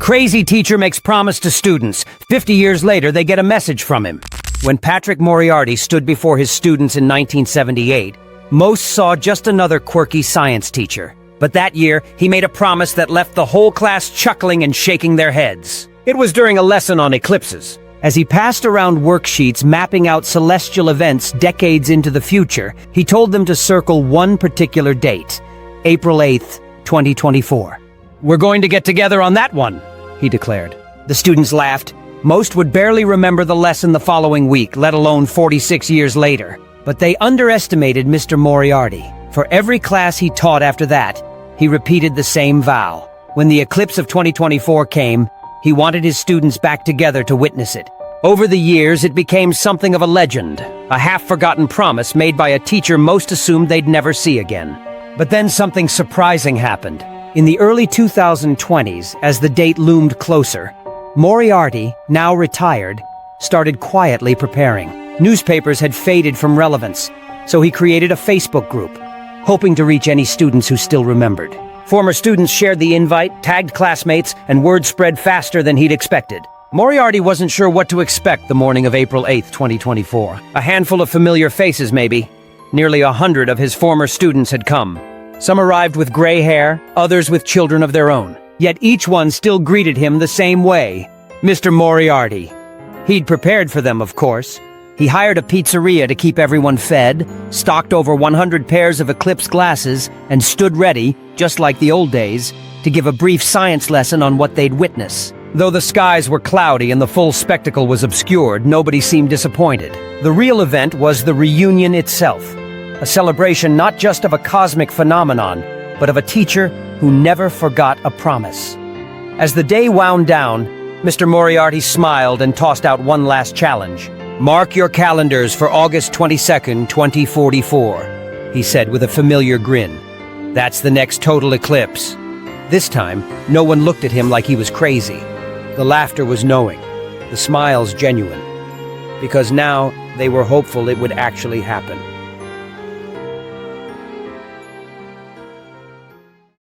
Crazy teacher makes promise to students. 50 years later, they get a message from him. When Patrick Moriarty stood before his students in 1978, most saw just another quirky science teacher. But that year, he made a promise that left the whole class chuckling and shaking their heads. It was during a lesson on eclipses. As he passed around worksheets mapping out celestial events decades into the future, he told them to circle one particular date, April 8th, 2024. "We're going to get together on that one," he declared. The students laughed. Most would barely remember the lesson the following week, let alone 46 years later. But they underestimated Mr. Moriarty. For every class he taught after that, he repeated the same vow. When the eclipse of 2024 came, he wanted his students back together to witness it. Over the years, it became something of a legend, a half-forgotten promise made by a teacher most assumed they'd never see again. But then something surprising happened. In the early 2020s, as the date loomed closer, Moriarty, now retired, started quietly preparing. Newspapers had faded from relevance, so he created a Facebook group, hoping to reach any students who still remembered. Former students shared the invite, tagged classmates, and word spread faster than he'd expected. Moriarty wasn't sure what to expect the morning of April 8th, 2024. A handful of familiar faces, maybe. Nearly 100 of his former students had come. Some arrived with gray hair, others with children of their own. Yet each one still greeted him the same way, Mr. Moriarty. He'd prepared for them, of course. He hired a pizzeria to keep everyone fed, stocked over 100 pairs of eclipse glasses, and stood ready, just like the old days, to give a brief science lesson on what they'd witness. Though the skies were cloudy and the full spectacle was obscured, nobody seemed disappointed. The real event was the reunion itself, a celebration not just of a cosmic phenomenon, but of a teacher who never forgot a promise. As the day wound down, Mr. Moriarty smiled and tossed out one last challenge. "Mark your calendars for August 22nd, 2044, he said with a familiar grin. "That's the next total eclipse." This time, no one looked at him like he was crazy. The laughter was knowing, the smiles genuine, because now they were hopeful it would actually happen.